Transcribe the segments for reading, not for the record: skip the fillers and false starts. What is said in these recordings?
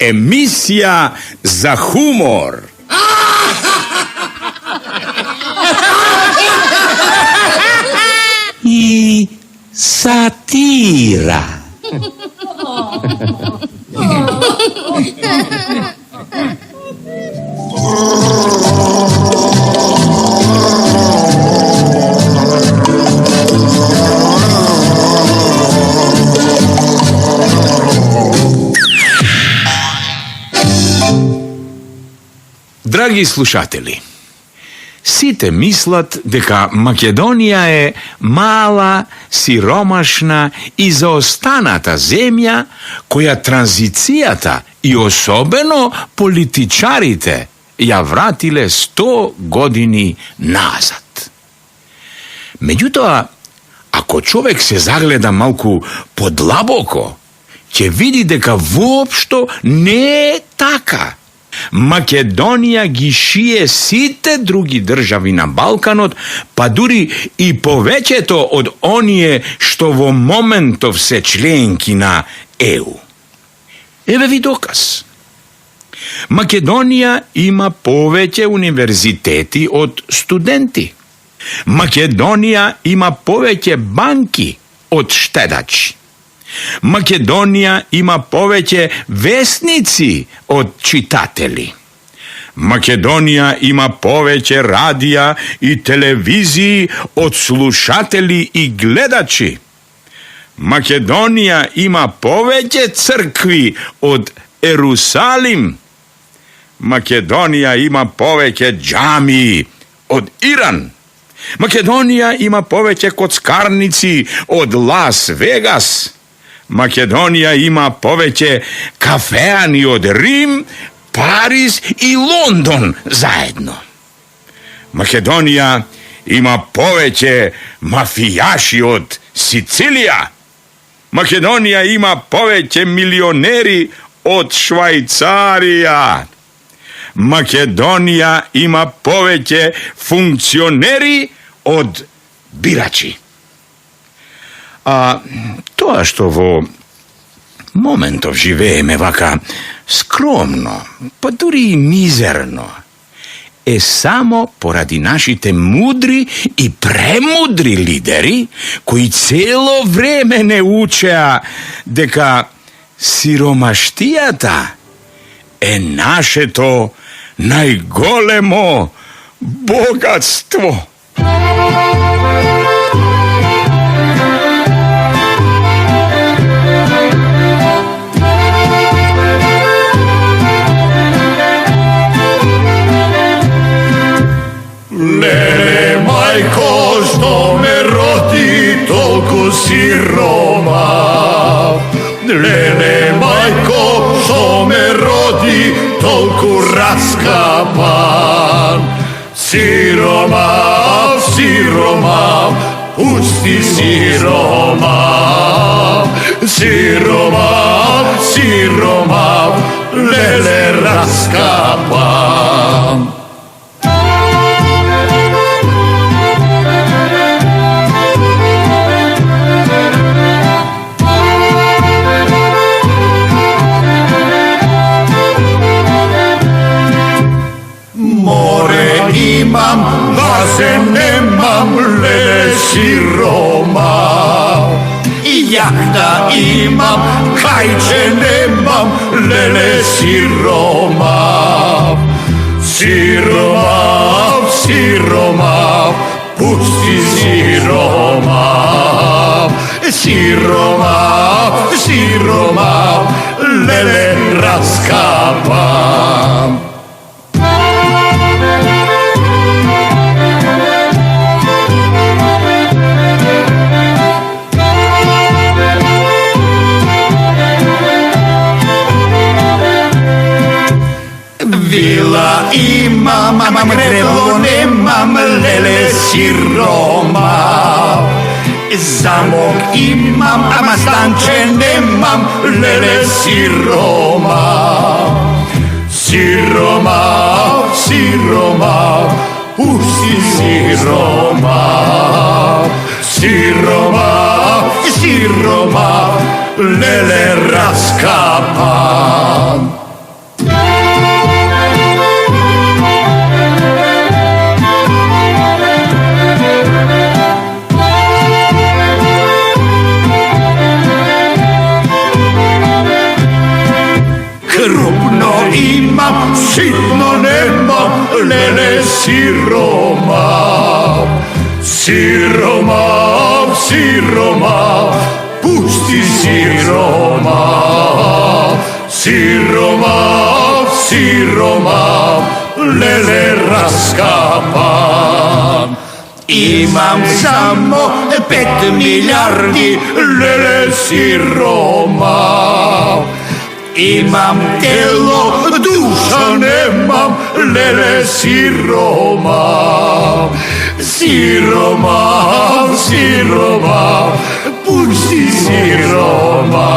Emisja za humor. I satira. Драги слушатели, сите мислат дека Македонија е мала, сиромашна и заостаната земја која транзицијата и особено политичарите ја вратиле 100 години назад. Меѓутоа, ако човек се загледа малку подлабоко, ќе види дека воопшто не е така. Македонија ги шие сите други држави на Балканот, па дури и повеќето од оние што во моментов се членки на ЕУ. Еве ви доказ. Македонија има повеќе универзитети од студенти. Македонија има повеќе банки од штедачи. Македонија има повеќе весници од читатели. Македонија има повеќе радија и телевизии од слушатели и гледачи. Македонија има повеќе цркви од Ерусалим. Македонија има повеќе џамии од Иран. Македонија има повеќе коцкарници од Лас Вегас. Македонија има повеќе кафеани од Рим, Париз и Лондон заедно. Македонија има повеќе мафијаши од Сицилија. Македонија има повеќе милионери од Швајцарија. Македонија има повеќе функционери од бирачи. А тоа што во моментов живееме вака скромно, па дури и мизерно, е само поради нашите мудри и премудри лидери кои цело време не учеа дека сиромаштијата е нашето најголемо богатство. Леле, мајко, што ме роди толку сиромав. Леле, мајко, што ме роди толку раскапан. Сиромав, сиромав, пусти сиромав. Сиромав, сиромав, леле, раскапан. Imam, bazen nemam, lele siromав. Jahta imam, kajče nemam, lele siromав. Siromав, siromав, pusti siromав. Siromав, siromав, lele raskapam. Vila imam, grevo nemam, lele siromав. Zamok imam, a mastanče nemam, lele siroma. Siroma, siroma, pusti siroma. Siroma, siroma, lele raskapa. Krupno imam, sitno nemam, lele siroma. Siroma, siroma, pusti siroma. Siroma, siroma, lele raskapa. Imam samo 5 milijardi, lele siroma. Imam telo, duša nemam, lele siroma. Siroma, siroma, pusti siroma.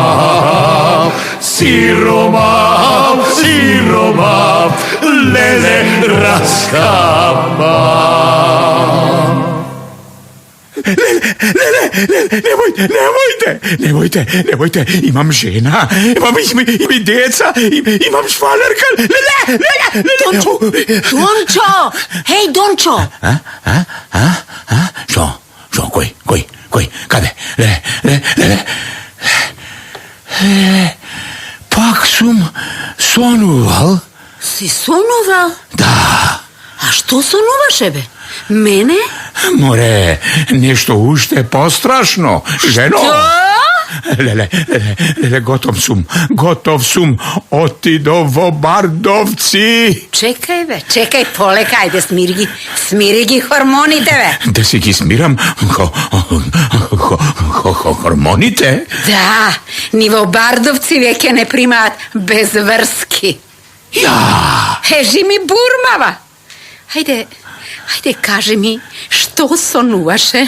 Siroma, siroma, lele raskapa. Nemojte, imam žena, imam djeca, imam švalerka, Dončo, hej Dončo. Što, koji, kade, pak sum sonuval. Si sonuval? Da. A što sonuvaše, be? Mene? More, nešto ušte postrašno, ženo. Što? Lele, gotov sum, otidovo Bardovci. Čekaj, poleka, ajde smiri gi hormonite, be. Da si gi smiram, hormonite? Da, nivo Bardovci veke ne primat bezvrski. Ja. Heži mi burmava. Ajde, kaži mi, što sonuvaše?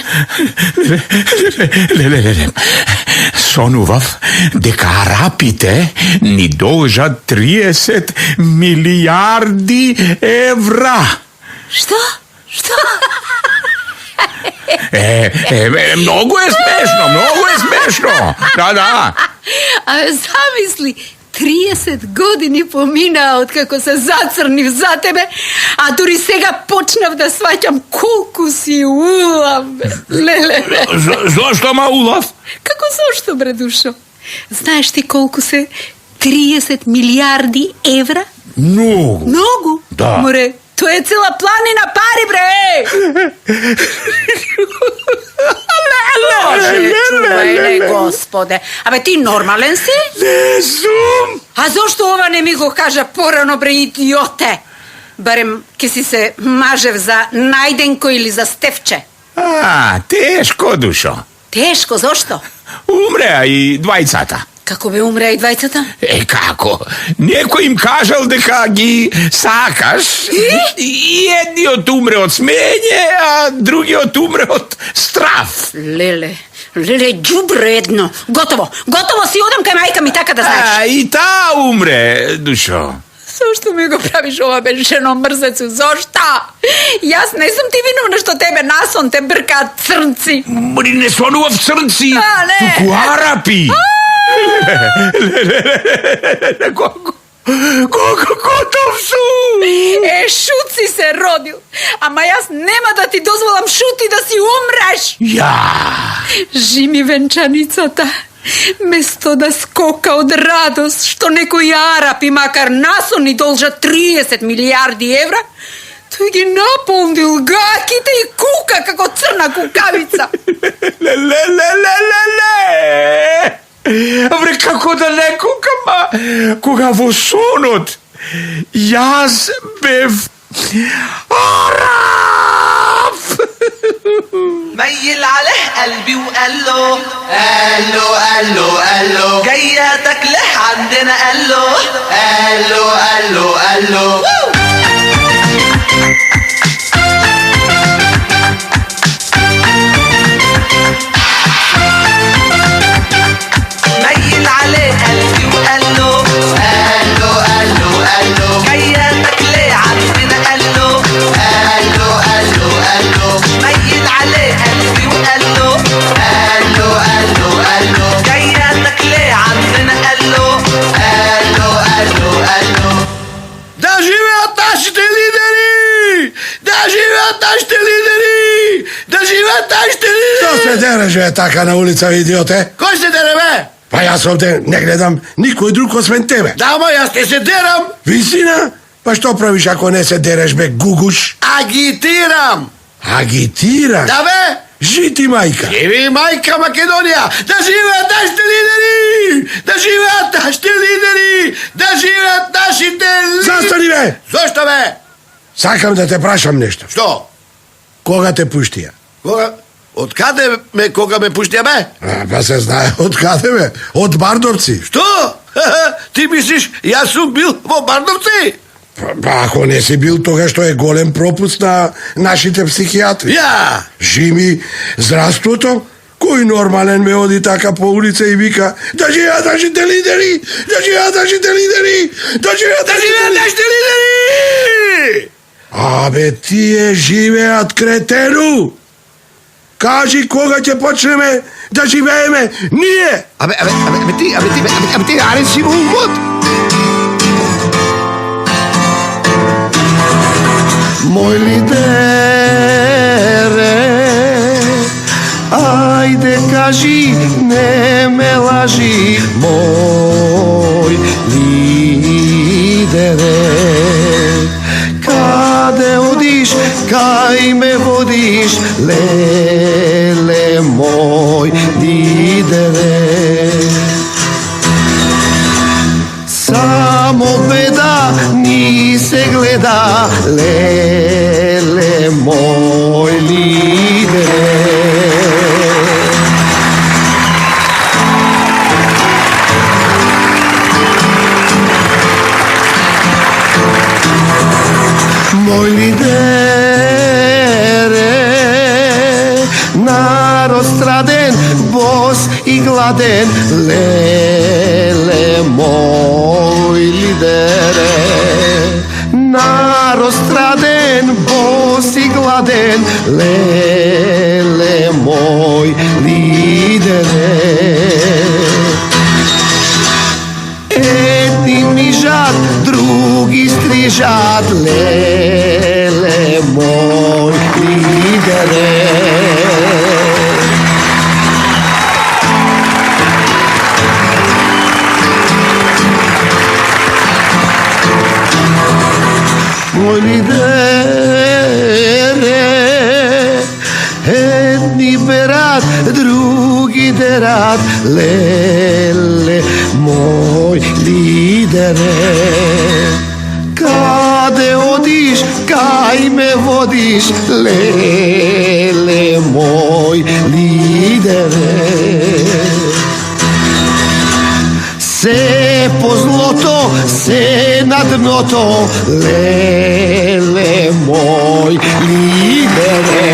Sonuvav, deka Arapite ni dolža 30 milijardi evra. Što? Mnogo je smešno. Da. A zamisli, 30 godini pomina od kako se zacrniv za tebe, a turi sega počnav da svaćam koliko si ulav. Lele. Zašto ma ulav? Kako zašto, bre dušo? Znaš ti koliko se 30 milijardi evra? Mnogo? Da. More, to je cela planina pari, bre! Čuvajne, gospode. A be ti normalen si? Ne sum. A zašto ova ne mi go kaže porano, bre, idiote? Barem, ki si se mažev za Najdenko ili za Stefče. Teško, dušo. Teško, zašto? Umre i dvajcata. Kako bi umre i dvajcata? Kako? Neko im kažal deka gi sakaš. Jedni od umre od smenje, a drugi od umre od straf. Lele, đubre jedno. Gotovo si odam kaj majka mi taka da znaš. I ta umre, dušo. Zašto mi go praviš ova ženo mrzecu? Zašto? Jas ne sam ti vinovna što tebe nason te brka crnci. Mori ne sonuva v crnci. Ne. Tuku Arapi. Gotov su. Šut si se rodil. Ama jas nema da ti dozvolam šuti da si umreš. Ja. Žimi venčanicata. Mesto da skoka od radost što neko Arapi makar nasoni dolža 30 milijardi evra, to je gi napondil gakite i kuka kako crna kukavica. Vre, kako da ne kukama, koga vo sonot, jaz bev Arab. ميل عليه قلبي وقال له جاية تكلح عندنا قال له dereš, bе, така на улица, идиоте? Кой се дере, бе? Па јас овде не гледам никој друг освен тебе. Да, ама јас не се дерам. Вистина? Па што правиш ако не се дереш, бе, гугуш? Агитирам. Агитираш? Да, бе. Жити, мајка. Живи мајка Македонија! Да живеат нашите лидери! Да живеат нашите лидери! Да живеат нашите лидери! Застани, бе! Зошто, бе? Сакам да те прашам нешто. Што? Кога те пуштија? Кога? Од каде кога ме пуштија, бе? Па се знае од каде, бе? Од Бардовци. Што? Ти мислиш, јас сум бил во Бардовци? Па ако не си бил тога што е голем пропуст на нашите психијатри. Ја! Жими здравството? Кој нормален ме оди така по улица и вика да живеат нашите лидери! Да живеат нашите лидери! Да живеат нашите лидери! Абе, тие живеат, кретену! Кажи кога ќе почнеме да живееме ние! Абе ти, аре си во умот! Мој лидере, ајде кажи, не ме лажи, мој лидере. Каде одиш, кај ме водиш, леле мој лидере. Само беда ни се гледа, леле мој лидере. Мој лидере, народ страден, бос и гладен, леле мој лидере. Народ страден, бос и гладен, леле мој лидере. Едни мижат, други стрижат, леле мој лидере. Мој лидере, едни берат, други дерат, леле мој лидере. Каде одиш, кај ме водиш, леле мој лидере. Се по злото, се на дното, леле мој лидере.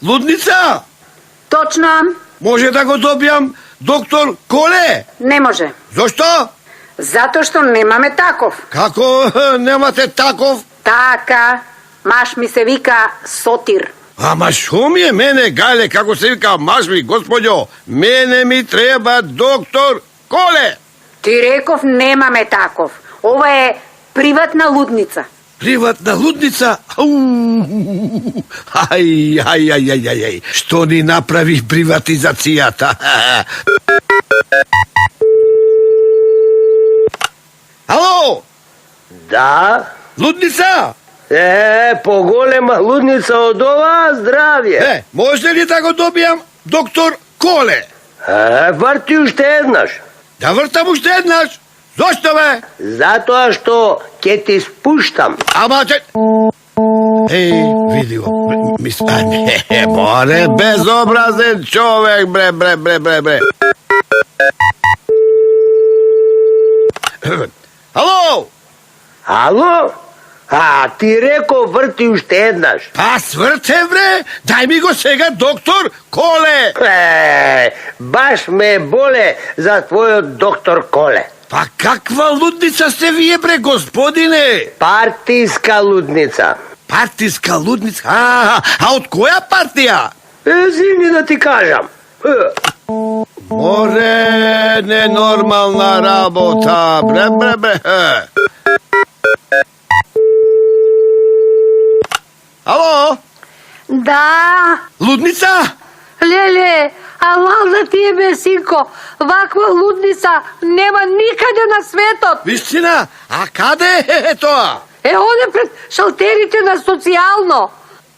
Ludnica? Точно. Може да го добијам доктор Коле? Не може. Зошто? Затоа што немаме таков. Како немате таков? Така. Маш ми се вика Сотир. Ама шо ми е мене, гајле, како се вика маш ми, господјо? Мене ми треба доктор Коле. Ти реков немаме таков. Ова е приватна лудница. Приватна лудница? Ај. Што ни направи приватизацијата? Ало? Да? Лудница? Поголема лудница од ова, здравје. Може ли да го добијам доктор Коле? Врти уште еднаш. Да вртам уште еднаш? Зошто бе? Затоа што ќе ти спуштам. Ама че... види го. Боре, безобразен човек, бре. Ало? Ало? Ти реко врти уште еднаш. Па сврте, бре. Дај ми го сега доктор Коле. Баш ме боле за твојот доктор Коле. Па каква лудница сте вие, бре, господине? Партиска лудница. Партиска лудница? А од која партија? Зини да ти кажам. Море, ненормална работа, бре. Ало? Да, Лудница? леле, алал да ти е бе, синко, ваква лудница нема никаде на светот. Вистина? А каде е тоа? Оде пред шалтерите на социјално.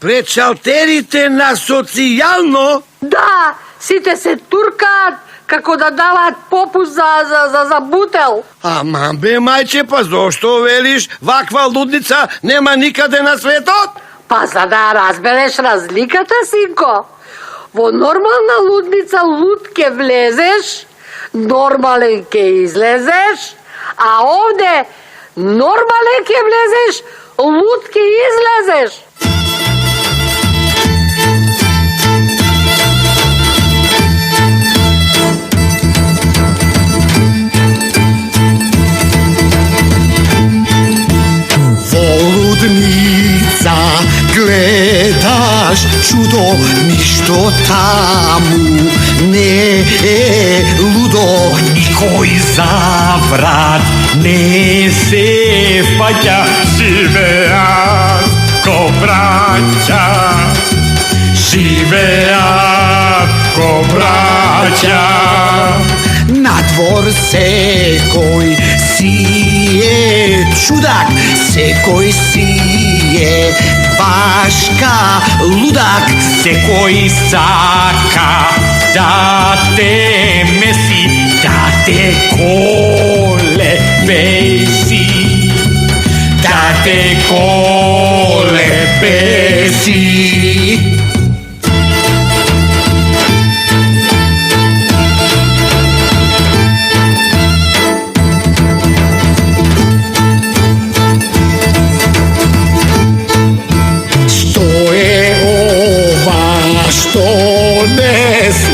Пред шалтерите на социјално? Да, сите се туркаат како да даваат попуст за бутел. Ама бе, мајче, па зошто велиш ваква лудница нема никаде на светот? Па за да разбереш разликата, синко. Во нормална лудница луд ке влезеш, нормален ке излезеш, а овде нормален ке влезеш, луд ке излезеш. Лудница гледаш чудо, ништо таму не е лудо. Никој заврат не се фаќа, живеат ко браќа, живеат ко браќа. Надвор секој си е чудак, секој си е башка лудак. Секој сака да те меси, да те коле беси, да те коле беси.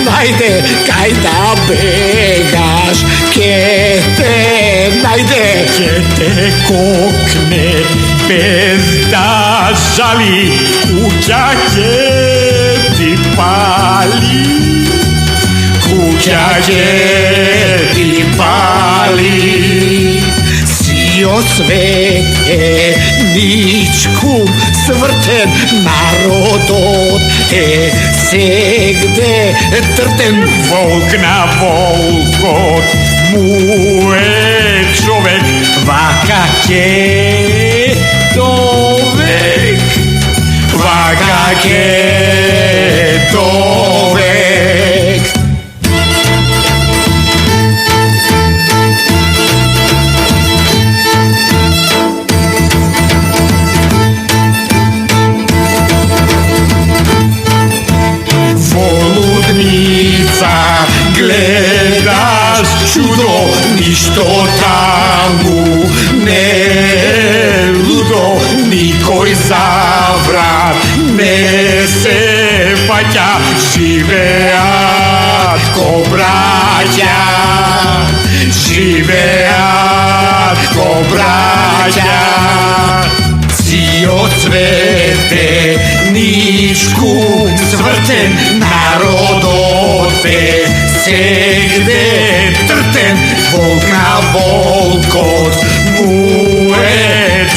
Најде кај да бегаш, ке те најде, ке те кокне без да жали, куќа ќе ти пали, куќа ќе ти пали. Сиот свет е ничкум свртен, народот е сегде тртен. Волк на волкот му е човек, вака ќе довек, вака ќе довек. Гледаш чудо, ништо таму не е лудо. Никој заврат не се браќа живеат ко браќа, живеат ко браќа. Циот цвете, нишку цвртен, народот е сегде тртен, волк на волкот му е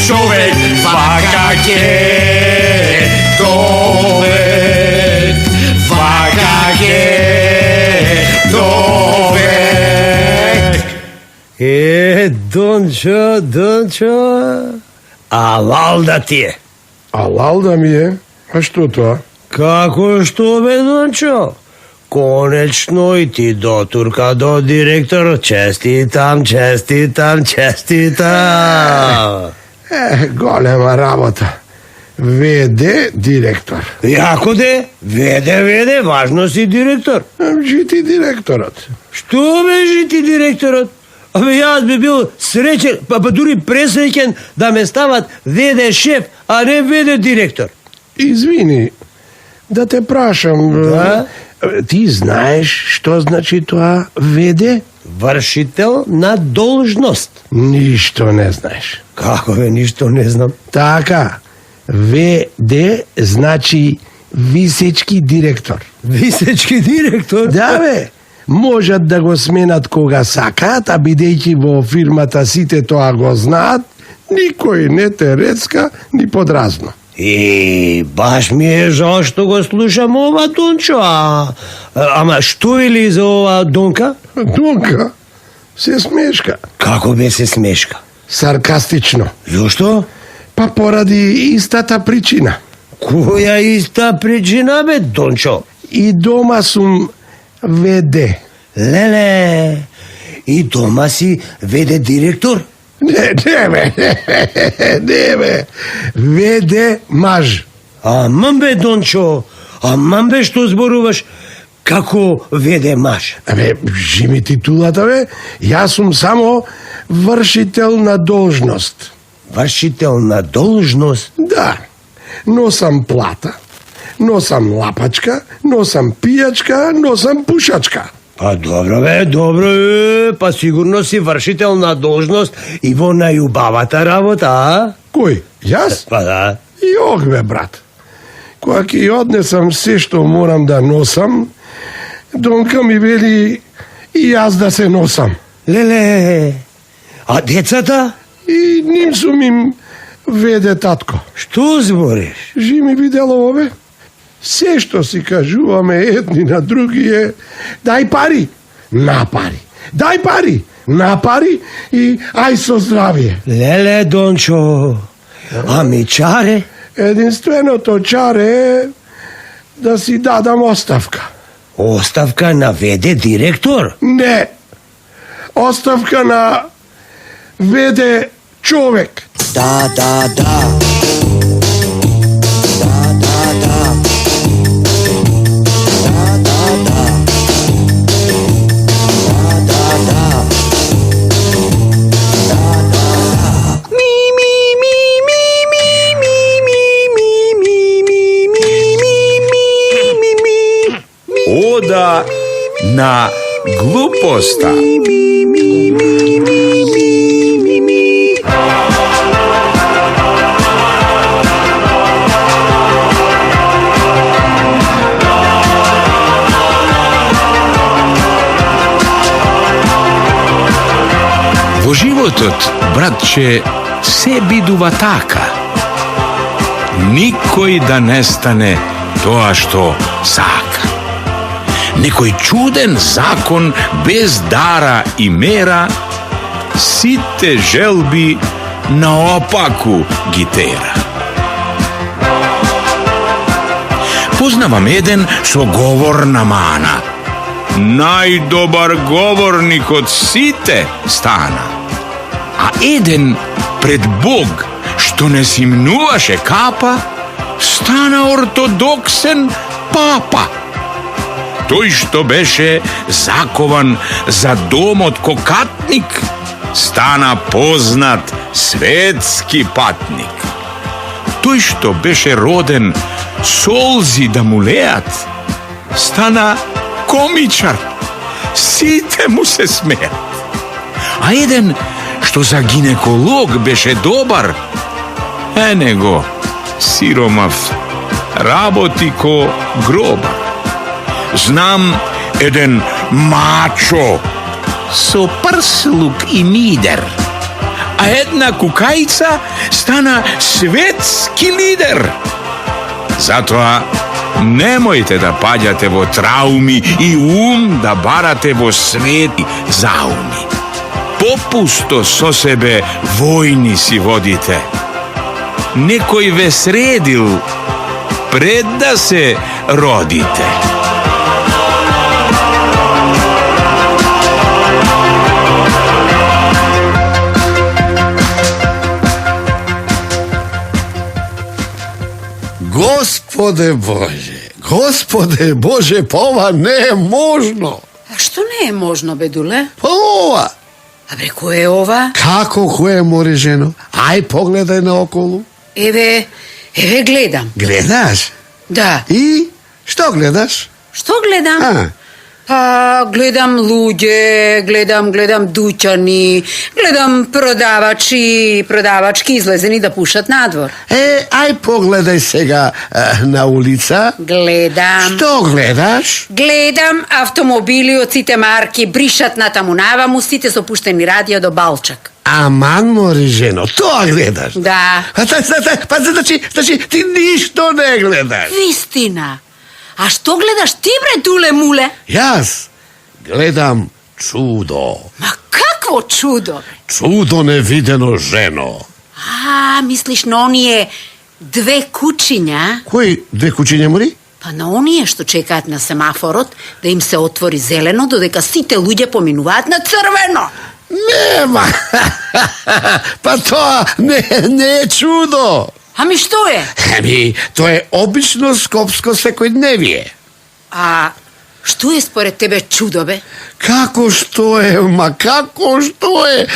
човек, вака ќе довек, вака ќе довек. Дончо, алал да ти е. Алал да ми е? А што тоа? Како што бе, Дончо? Конечно и ти до турка, до директор. Честитам. Голема работа. ВД директор. Јако де? ВД, важно си директор. Жити директорот. Што бе жити директорот? Абе јас би бил среќен, па дури пресреќен да ме стават ВД шеф, а не ВД директор. Извини, да те прашам. Да? Ти знаеш што значи тоа ВД? Вршител на должност. Ништо не знаеш. Како бе, ништо не знам. Така, ВД значи висечки директор. Висечки директор? Да бе, можат да го сменат кога сакаат, а бидејќи во фирмата сите тоа го знаат, никој не те рецка ни подразно. И баш ми е жал што го слушам ова Дончо, ама што вели за ова Донка? Донка се смешка. Како бе се смешка? Саркастично. Зошто? Па поради истата причина. Која иста причина бе, Дончо? И дома сум ВД. Леле, и дома си ВД директор? Не бе. ВД маж. Аман бе, Дончо, аман бе што зборуваш како ВД маж. Абе, жими титулата бе, јас сум само вршител на должност. Вршител на должност? Да, носам плата, носам лапачка, носам пијачка, носам пушачка. Па добро бе, па сигурно си вршител на должност и во најубавата работа, а? Кој? Јас? Па да. Јох бе, брат. Кога ќе однесам се што морам да носам, Донка ми вели и јас да се носам. Леле, а децата? И ним сум им веде татко. Што збориш? Жими видело бе. Се што си кажуваме едни на други е дај пари, на пари. Дај пари, на пари и ај со здравие. Леле, Дончо, ами чаре? Единственото чаре е да си дадам оставка. Оставка на ВД директор? Не. Оставка на ВД човек. Да. Ода на глупоста. Во животот, братче, се бидува така. Никој да не стане тоа што сака. Некој чуден закон без дара и мера сите желби наопаку ги тера. Познавам еден со говорна мана. Најдобар говорник од сите стана. А еден пред Бог што не симнуваше капа, стана ортодоксен папа. Тој што беше закован за домот кокатник, стана познат светски патник. Тој што беше роден солзи да му леат, стана комичар. Сите му се смеят. А еден што за гинеколог беше добар, него сиромав работи ко гробар. Знам еден мачо со прслук и мидер, а една кукајца стана светски лидер. Затоа немојте да паѓате во трауми и ум да барате во свети зауми. Попусто со себе војни си водите. Некој ве средил пред да се родите. Господе Боже, па ова не е можно. А што не е можно, бедуле? Па ова. А бре, кој е ова? Како кој може, жено? Ај, погледај наоколу. Еве гледам. Гледаш? Да. И? Што гледаш? Што гледам? Па, гледам луѓе, гледам дуќани, гледам продавачки излезени да пушат надвор. Ај погледај сега на улица. Гледам. Што гледаш? Гледам автомобили од сите марки бришат натаму наваму, сите со пуштени радио до балчак. Аман, мори, жено, тоа гледаш? Да. Па значи, ти ништо не гледаш. Вистина. А што гледаш ти, бре, дуле муле? Јас гледам чудо. Ма какво чудо? Чудо невидено, жено. А, мислиш на оние две кучиња? Кои две кучиња, мори? Па на оние што чекаат на семафорот да им се отвори зелено, додека сите луѓе поминуваат на црвено. Нема. Па тоа не е чудо. Ами што е? Тоа е обично скопско секојдневие. А што е според тебе чудо, бе? Како што е?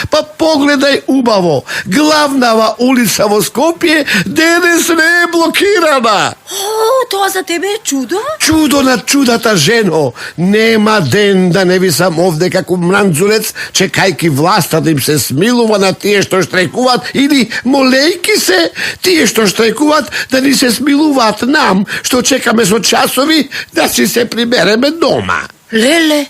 Па погледај убаво. Главнава улица во Скопје денес не е блокирана. О, тоа за тебе е чудо? Чудо на чудата, жено. Нема ден да не висам овде како мранзулец, чекајки власта да им се смилува на тие што штрajкуваат или молејки се тие што штрajкуваат да ни се смилуваат нам, што чекаме со часови да си се прибереме дома. Леле,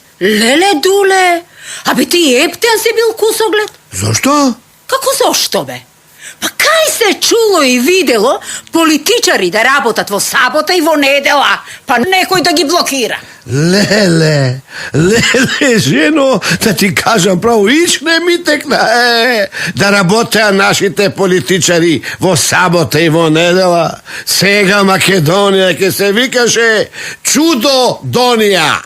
дуле. Абе ти ептен си бил кусоглед? Зошто? Како зошто, бе? Па кај се чуло и видело политичари да работат во сабота и во недела, па некој да ги блокира? Леле, жено, да ти кажам право, ич не ми текна. Да работеа нашите политичари во сабота и во недела. Сега Македонија ќе се викаше Чудо Донија.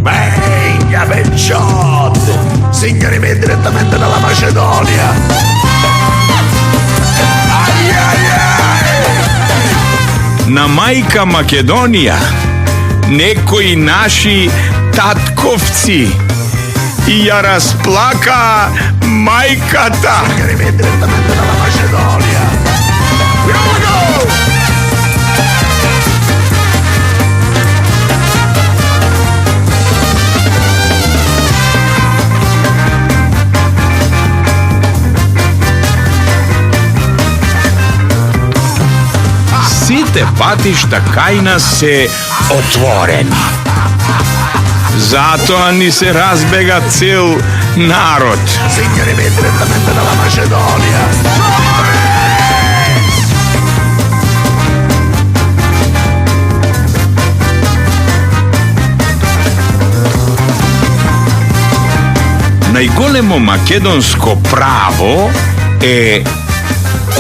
Venga, Becciotti, signorimi direttamente dalla Macedonia. На мајка Македонија некои наши татковци и ја расплака мајката. Signorimi direttamente dalla Macedonia. Сите патишта кај нас се отворени. Затоа ни се разбега цел народ. Signorimi direttamente dalla Macedonia. Најголемо македонско право е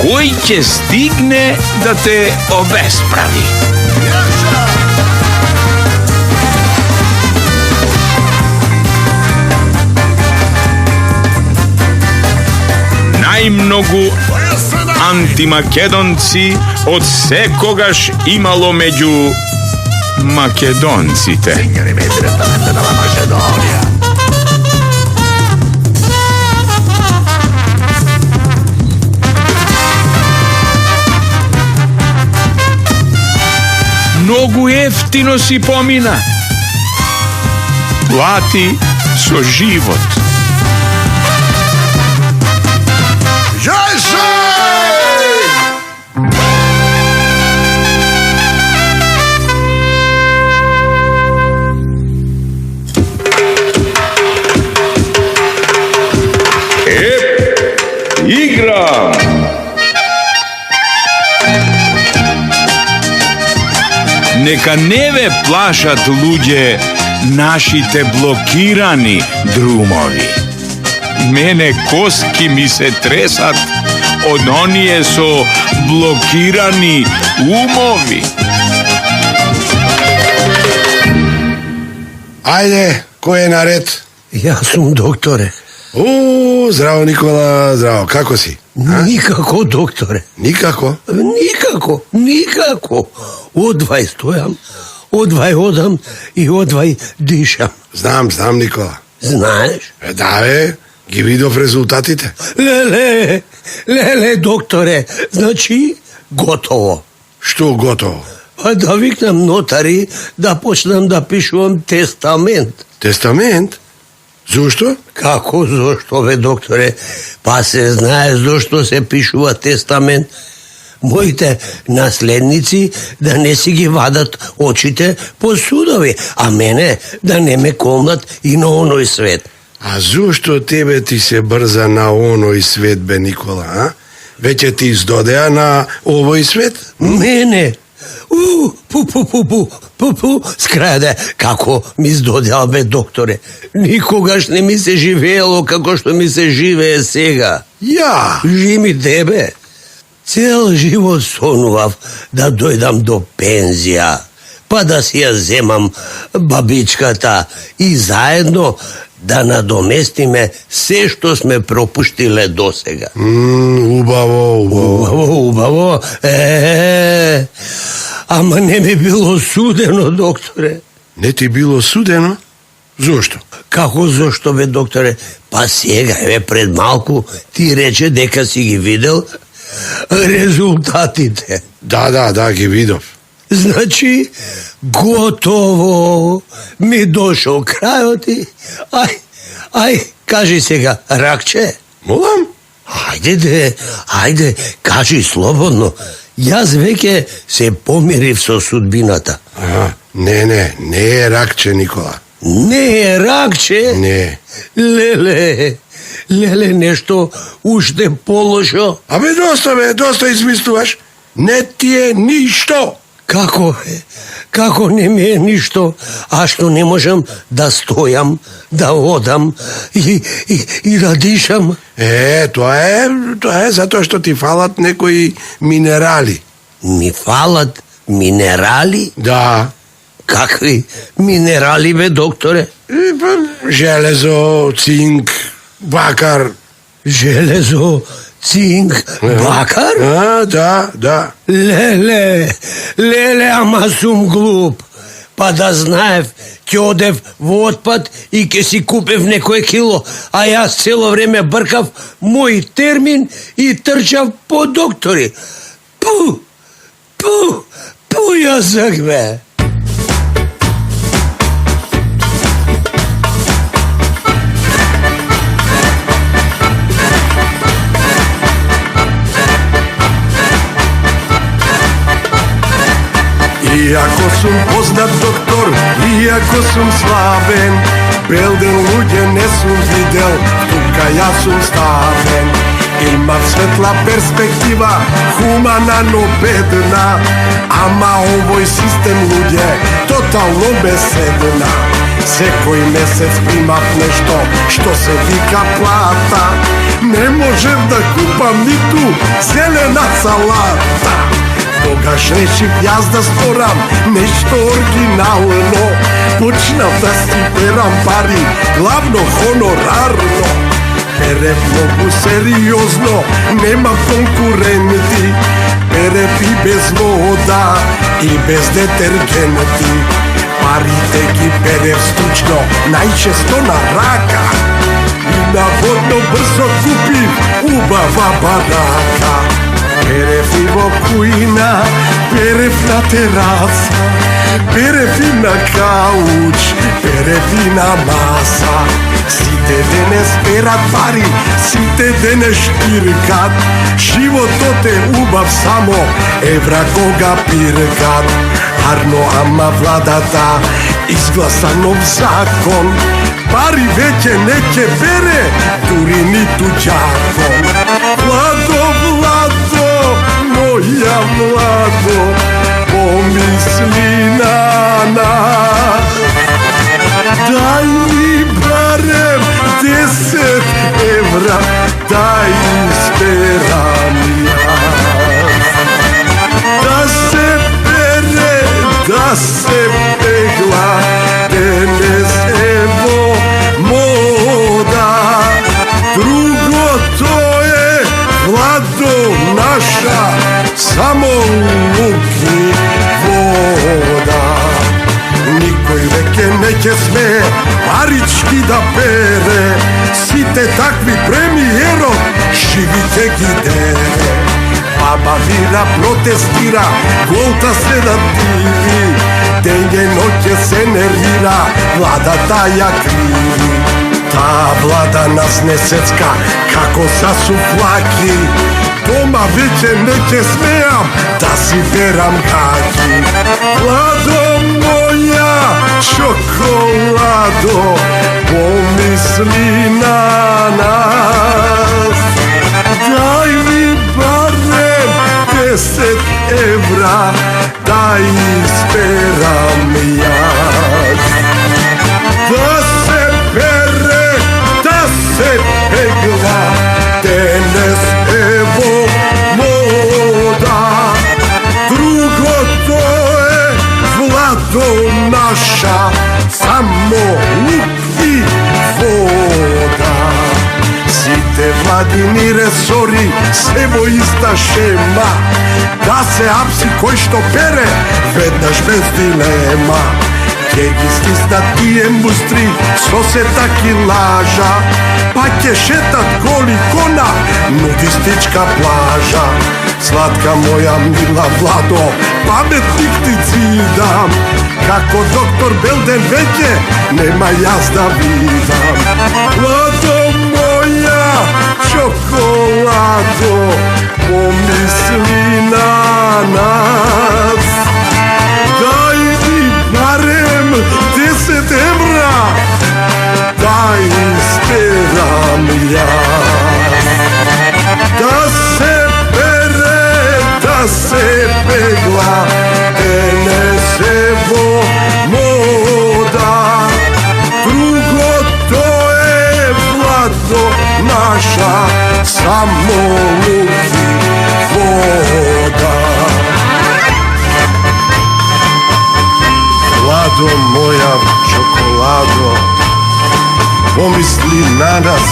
кој ќе стигне да те обесправи. Најмногу антимакедонци од секогаш имало меѓу македонците. Signorimi direttamente dalla Macedonia. Mnogo jeftino si pomina. Plati so život. Žajšaj! Igram! Neka neve plašat ľuđe našite blokirani drumovi. Mene koski mi se tresat, od onije so blokirani umovi. Ajde, ko je na red? Ja sam doktore. Zdravo Nikola, zdravo, kako si? Nikako, doktore. Nikako? Nikako. Odvaj stojam, odvaj odam i odvaj dišam. Znam Nikola. Znaš? Da, Gibidov rezultatite. Lele, doktore, znači gotovo. Što gotovo? Pa da viknem notari da počnem da pišujem testament. Testament? Zašto? Kako zašto, doktore? Pa se znaje zašto se pišuva testament. Mojite naslednici da ne si gi vadat očite po sudovi, a mene da ne me komnat i na onoj svet. A zašto tebe ti se brza na onoj svet, be Nikola, a? Već je ti zdodea na ovoj svet? Mene? Skrade, kako mi zdodjal, be doktore. Nikogaš ne mi se živelo kako što mi se žive sega. Ja? Žimi tebe. Cel život sonuvav da dojdam do penzija, pa da si ja zemam babičkata i zajedno da nadomestime sve što sme propuštile dosega. Ubavo. Ama ne mi bilo sudeno, doktore. Ne ti bilo sudeno? Zašto? Kako zašto, be doktore? Pa sjega, pred malku ti reče deka si gi videl rezultatite. Da, Gibidov. Znači, gotovo mi došao krajoti. Aj, kaži se ga, Rakče. Molam? Ajde, kaži slobodno. Jaz veke se pomiriv so sudbinata. Aha, ne Rakče, Nikola. Ne, Rakče? Ne. Lele, nešto ušte položo. A dosta izmisluvaš. Ne ti je ništo. Kako ne mi je ništo, a što ne možem da stojam, da odam i da dišam? To je zato što ti falat nekoji minerali. Mi falat minerali? Da. Kakvi minerali, be doktore? Železo, cink, bakar. Železo, cink, bakar? Da. Lele, ama sum glup. Pa da znajev, ke odev v otpad i ke si kupev nekoje kilo, a ja celo vreme brkav moj termin i trčav po doktori. Pu, jazakve. Iako sam poznat doktor, iako sam slaven, belden luđe ne sam videl, tuka ja sam staven. Ima svetla perspektiva, humana no bedna, ama ovoj sistem luđe, totalno besedna. Sekoj mesec primat nešto, što se vika plata, ne možem da kupam ni tu zelena salata. Togaš reći jazda storam, nešto originalno, počnav da stiperam pari, glavno honorarno. Pere mnogo seriozno, nema konkurenti, pere pi bez voda i bez detergenti. Pari teki pere stručno, najčesto na raka, i navodno brzo kupi ubava baraka. Pere pivo kujina, Перев на тераса, перев на кауч, перев на маса. Сите денес перат пари, сите денес шпиркат. Животот е убав само евра кога пиркат. Арно ама владата изгласа нов закон. Пари веќе неќе бере, дури ниту đакон. Владо, Владо, моја Владо, помисли на нас. Дај ми барем 10 евра, да исперам јас. Да се пере, да се пегла, денес ево мода. Другото е, Владо, наша, само лук и вода. Никој веќе неќе смее парички да пере. Сите такви премиерот живите ги дере. Баба Вира протестира, голта се да диви. Дење ноќе се нервира, владата ја криви. Таа влада нас не сецка, како са суфлаки. Дома веќе неќе смеам, да си берам гаки. Владо моја, чоколадо, помисли на нас. Дај ми барем 10 евра, да исперам јас. Да се пере, да се пегла, денес ево мода. Другото е, Владо, наша, само лук и вода. Сите владини ресори се во иста шема. Да се апси кој што пере, веднаш без дилема. Ќе ги стиснат тие мустри со се таки лажа. Па ќе шетат голи кона, нудистичка плажа. Сладка моја мила Владо, паметник ти цидам. Како доктор Белден веќе нема јас да видам. Владо моја, чоколадо, помисли на нас. Дај ми барем 10 евра, да исперам јас. Да се пере, да се пегла, денес ево мода. Другото е, Владо, наша, само лук и вода. Владо моја, чоколадо, помисли на нас.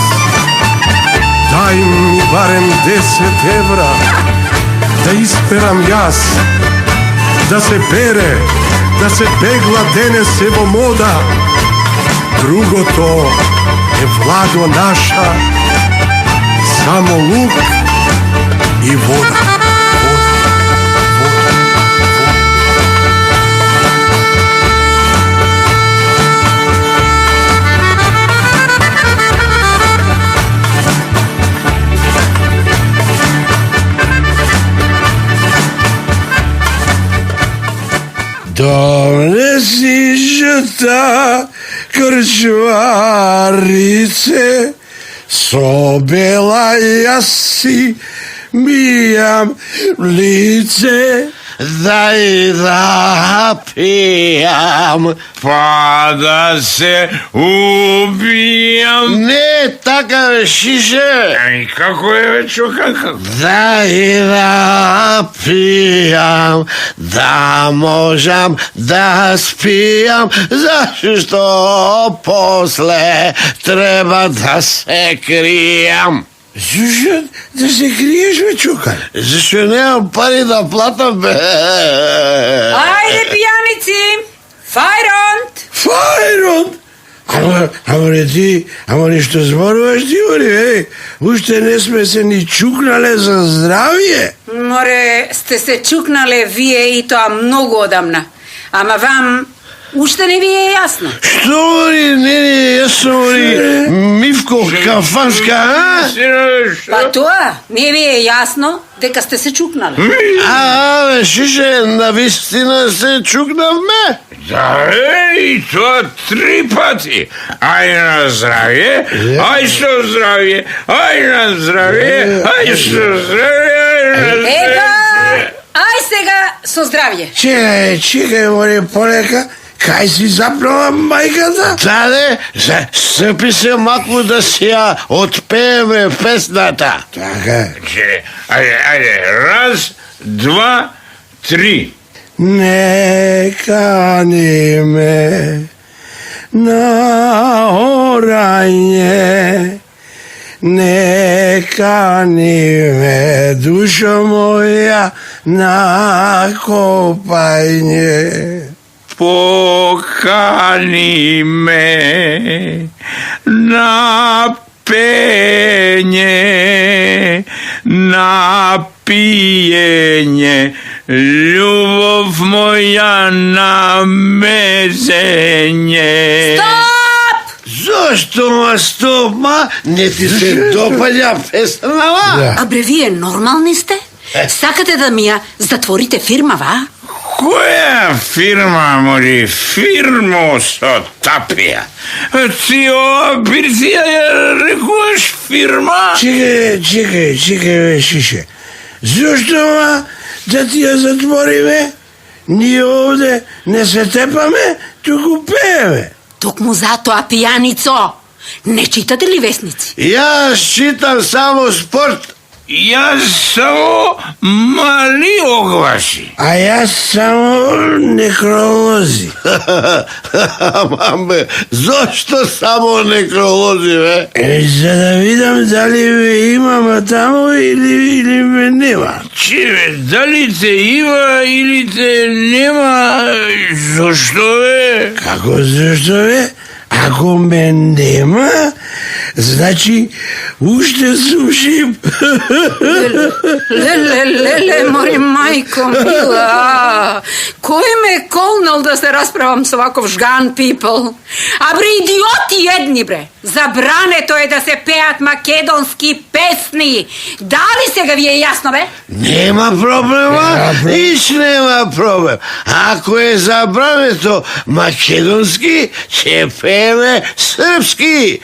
Дај ми барем 10 евра, да исперам јас. Да се пере, да се пегла, денес ево мода. Другото е, Владо, наша, само лук и вода. Донеси жута крчварице, со бела јаси мијам лице. Дај да пијам, па да се убијам. Не, така шише. Како е вече, како? Дај да пијам, да можам да спијам, зашто после треба да се кријам. Зашто да се криеш, бе, чукар? Зашто немам пари да платам, бе. Ајде, пијаници! Фајронт! Фајронт? Ама ништо зборуваш ти, Ори, уште не сме се ни чукнале за здравје. Море, сте се чукнале вие и тоа многу одамна. Ама вам уште не ви е јасно. Што, Ори, не е јасно, Ори? Мивко, кафанска, а? Па тоа, не ви е јасно дека сте се чукнале. Бе, Шише, навистина се чукнавме? Да, и тоа 3 пати. Ај на здравје, ај што здравје, ај на здравје, ај што здравје, ај на здравје. Ега, ај сега со здравје. Чекај, Ори, полека. Кај си запнала мајката? Таде, сцепи се маку да си ја отпееме песната. Така. Ајде, 1, 2, 3. Не кани ме на орање, не кани ме, душо моја, на копање. Покани ме на пење, на пиење, љубов моја на мезење. Стоп! Зошто, стоп, не ти се допаѓа песнава? А бре, вие нормални сте? Сакате да ми ја затворите фирмава? Која фирма, Мори? Фирмо со тапија. Ти ова бирција ја рекуваш фирма? Чекај, Шише. Зошто да ти ја затвориме? Ние овде не се тепаме, туку пееме. Токму затоа, пијаницо. Не читате ли вестници? Јас читам само спорт. Јас само мали огласи. А јас само некролози. Мамбе, зошто само некролози, бе? За да видам дали ме имам таму или ме нема. Чеве, дали те има или те нема? Зошто бе? Како зашто бе? Ако ме нема, значи уште сум шип. Леле, мој мајко мила. Кој ме колнал да се расправам со ваков жган пипл? А бре, идиоти едни, бре. Забрането е да се пеат македонски песни. Дали сега ви е јасно, бе? Нема проблема, иш нема проблем. Ако е забрането македонски, ќе пееме српски.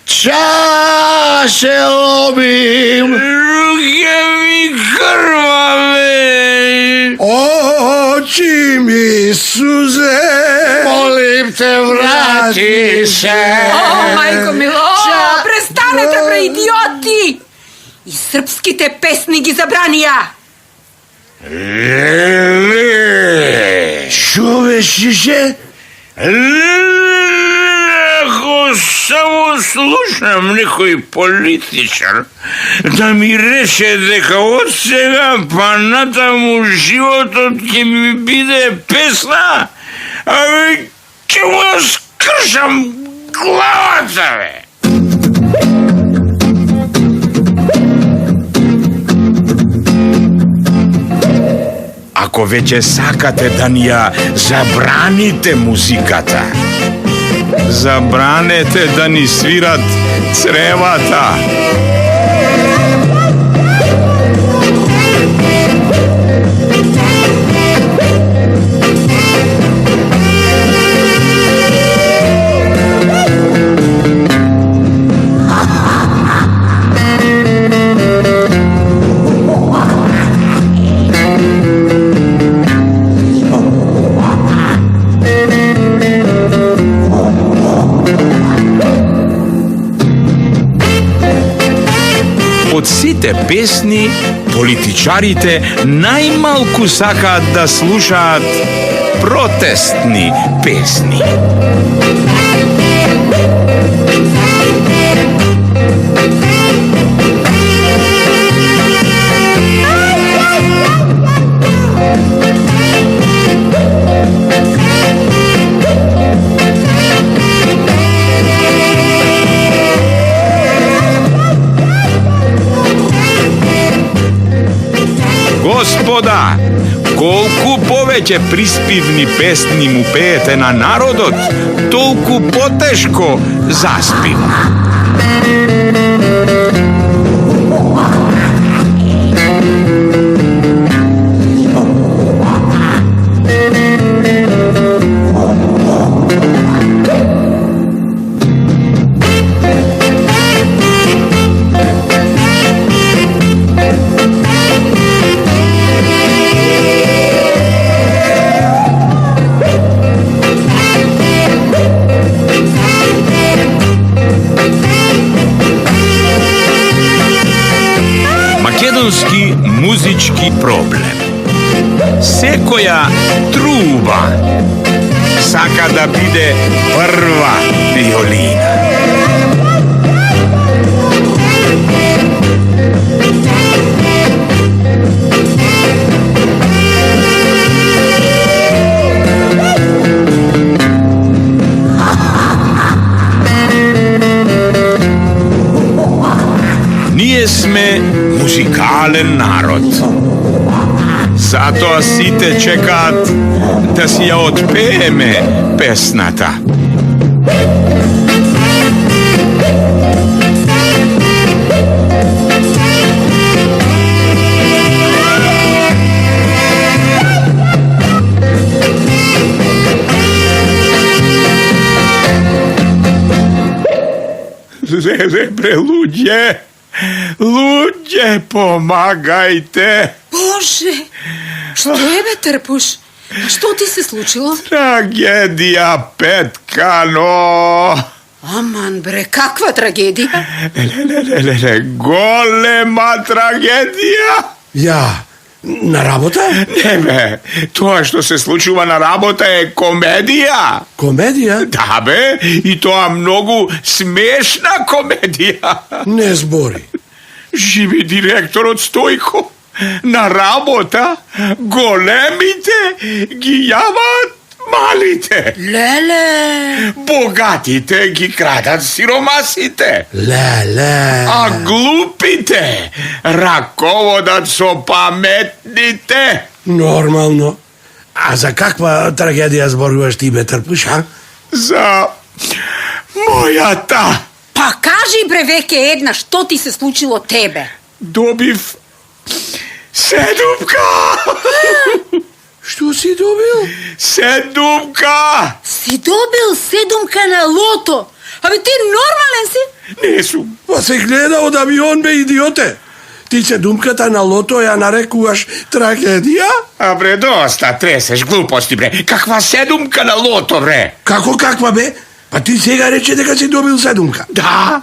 Чаше ломим, Руке ми крваве. Очи ми сузе, молим те, врати се. О, мајко мило, престанете, бре, идиоти! И српските песни ги забранија. Шо бе, Шише? Ако само слушам некој политичар да ми рече дека од сега па натаму животот ќе ми биде песна, ами ќе му ја скршам главата, бе. Ако веќе сакате да ни ја забраните музиката, забранете да ни свират цревата. Од сите песни, политичарите најмалку сакаат да слушаат протестни песни. Да, колку повеќе приспивни песни му пеете на народот, толку потешко заспива. Македонски музички проблем. Секоја труба сака да биде прва виолина. Ние сме музикален народ. Затоа сите чекаат да си ја отпееме песната. Бре, луѓе, помагајте. Боже, што е бе Трпуш? А што ти се случило? Трагедија, Петкано. Аман бре, каква трагедија? Голема трагедија. Ја, на работа? Не бе, тоа што се случува на работа е комедија. Комедија? Да бе, и тоа многу смешна комедија. Не збори. Живи директорот Стојко. На работа големите ги јават малите. Леле! Богатите ги крадат сиромасите. Леле! А глупите раководат со паметните. Нормално. А за каква трагедија зборуваш ти, бе, Трпуш, а? За мојата. Па кажи бре веќе една, што ти се случило тебе? Добив седумка. Што си добил? Седумка. Си добил седумка на лото? Абе ти нормален си? Не сум. Па се гледа од авион, бе, идиоте. Ти седумката на лото ја нарекуваш трагедија? А бре, доста тресеш глупости, бре. Каква седумка на лото, бре? Како каква, бе? Па ти сега рече дека си добил седумка. Да,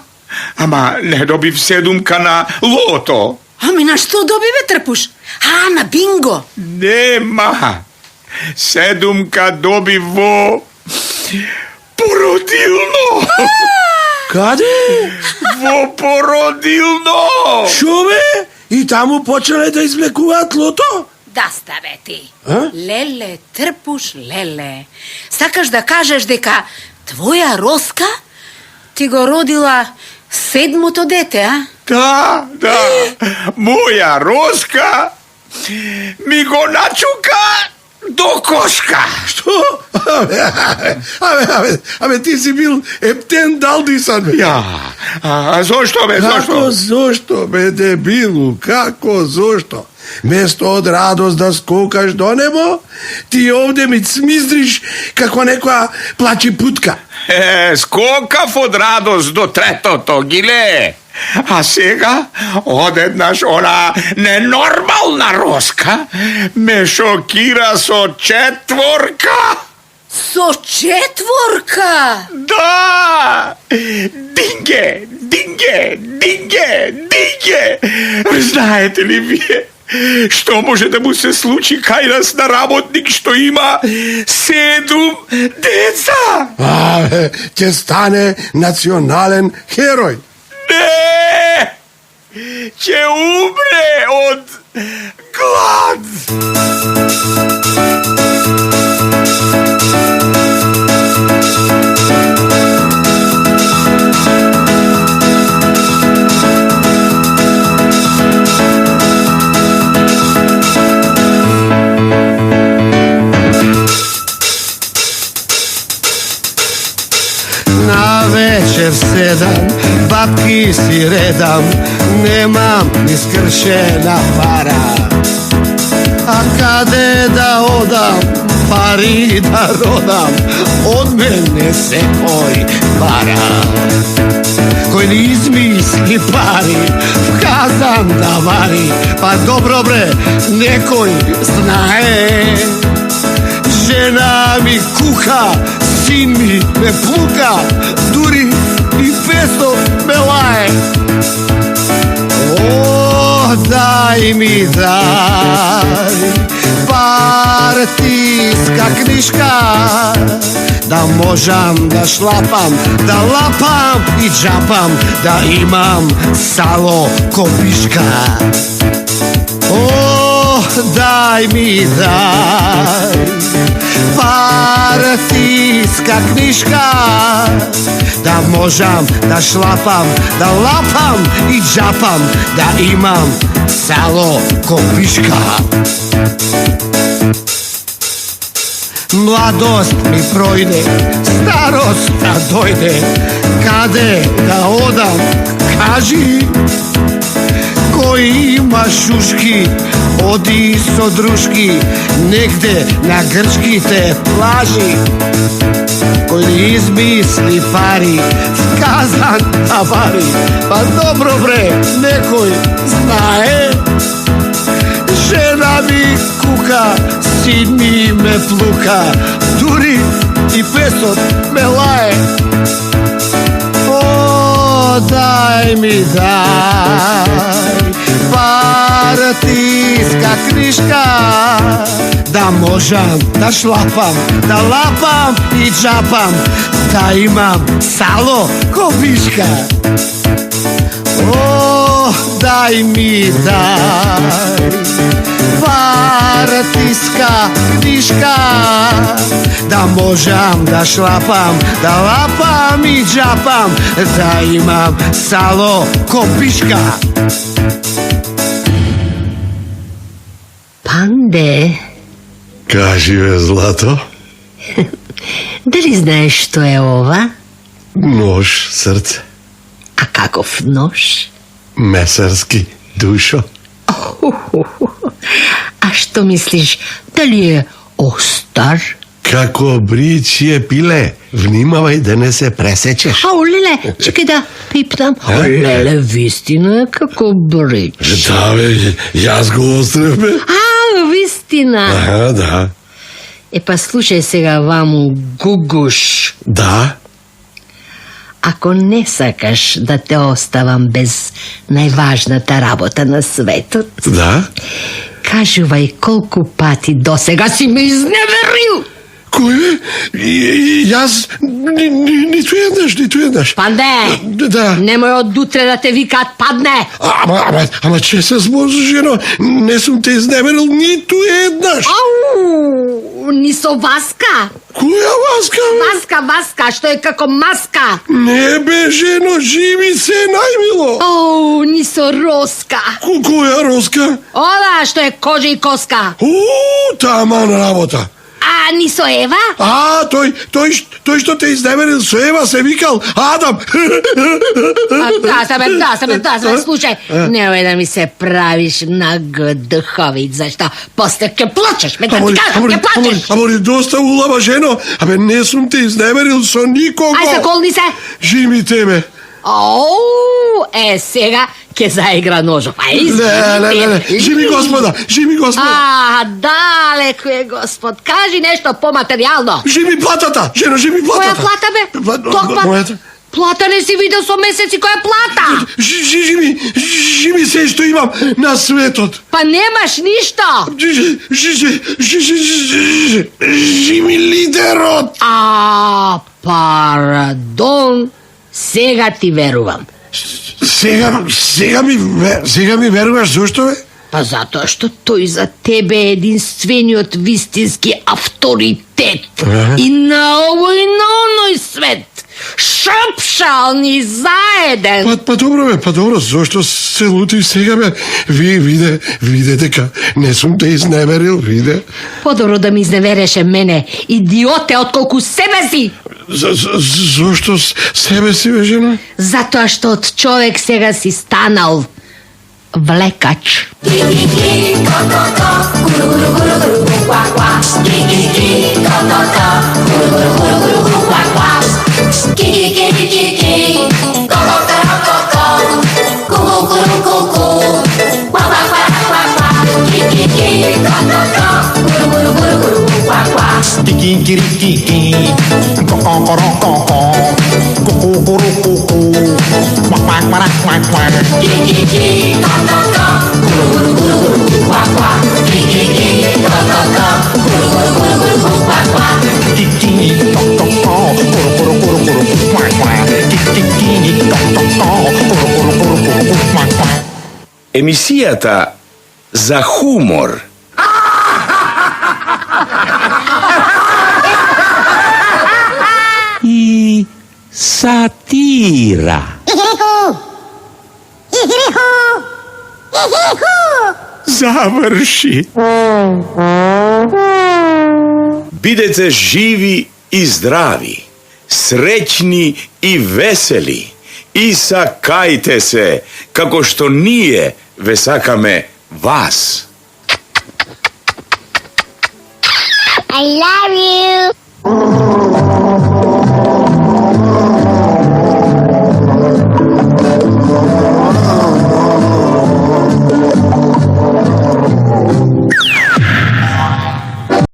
ама не добив седумка на лото. Ами на што доби бе Трпуш? А, на бинго? Нема. Седумка доби во породилно. Каде? Во породилно. Шо, бе? И таму почнале да извлекуваат лото? Да ставе ти. А? Леле, Трпуш, леле. Сакаш да кажеш дека твоја Роска ти го родила седмото дете, а? Да. Моја Роска ми го начука до кошка. Што? Абе, ти си бил ептен далдисан, бе. Ја, а зошто, бе, Како зошто, бе, дебилу? Како зошто? Место од радост да скокаш до небо, ти овде ми цмиздриш како некоја плачипутка. Скокав од радост до третото, гиле. А сега, одеднаш она ненормална Роска ме шокира со четворка. Со четворка? Да! Динге! Знаете ли вие што може да му се случи кај нас на работник што има 7 деца? Ќе стане национален херој. Не! Ќе умре од глад! седам, бабки си редам, немам ни скршена пара. А каде да одам, пари да родам, од мене секој пара. Кој ни измисли пари, в казан да вари, па добро бре, некој знае. Жена ми кука, син ми ме плука, дури и песо ме лае. О, дај ми дај, партиска книжка, да можам да шлапам, да лапам и джапам, да имам сало копишка. О, дај ми дај, партиска книжка, да можам да шлапам, да лапам и джапам, да имам сало копишка. Младост ми пројде, старост да дојде, каде да одам, кажи. Кој има шушки, оди со дружки, негде на грчките плажи. Кој измисли пари, в казан да вари, па добро бре, некој знае. Жена ми кука, син ми ме плука, дури и песот ме лае. О, дај ми дај, партиска книжка, да можам да шлапам, да лапам и джапам, да имам сало копишка. О, дај ми дај, партиска книжка, да можам да шлапам, да лапам и джапам, да имам сало копишка. Панде, Кажи, бе, злато. дали знаеш што е ова? Нож, срце. А каков нож? Месарски, душо. А што мислиш, дали е остар? Како бричје пиле, внимавај да не се пресечеш. Ау, леле, чекай да пипнам. Леле, вистина е како брич. Да, бе, јас го острев, бе. А, вистина. Аха, да. Е, па слушај сега ваму, гугуш. Да? Ако не сакаш да те оставам без најважната работа на светот, Да? кажувај колку пати досега си ме изневерил. Кој бе? Јас ниту еднаш. Панде, Да. немој од утре да те викаат падне. Ама че се сможеш, жено, не сум те изневерил ниту еднаш. Ау, ни со Васка. Која Васка, бе? Васка, што е како маска. Не бе, жено, живи се најмило. Оу, ни со Роска. Која Роска? Ова што е кожа и коска. Таман работа. А ни со Ева? А, тој што те изневерил со Ева се викал Адам. Да се, слушај, немој да ми се правиш на гдховиц, зашто после ќе плачеш, ме да ти кажам, ќе плачеш. Ама доста улава, жено. Абе, не сум те изневерил со никого. Ај, заколни се. Жими тебе. Оу, сега ќе заигра ножов. Не. Жими господа. А, далеко е господ. Кажи нешто поматеријално. Жими платата, жено, жими платата. Која плата, бе? Токма. Мојата. Плата не си видел со месеци, која плата? Жими се што имам на светот. Па немаш ништо. Жими лидерот. А, пардон, сега ти верувам. Сега ми веруваш, зошто бе? Па затоа што тој за тебе е единствениот вистински авторитет. И на овој и на оној свет. Шапшал ни заеден. Па добро, зошто се лути сега бе? Виде дека не сум те изневерил, виде. Подобро да ми изневереше мене, идиоте, отколку себе си. Зошто себе си, бе, жена? Затоа што од човек сега си станал влекач. Емисијата за хумор. И сатира. Заврши. Бидете живи и здрави, среќни и весели, и сакајте се, како што ние ве сакаме вас. I love you.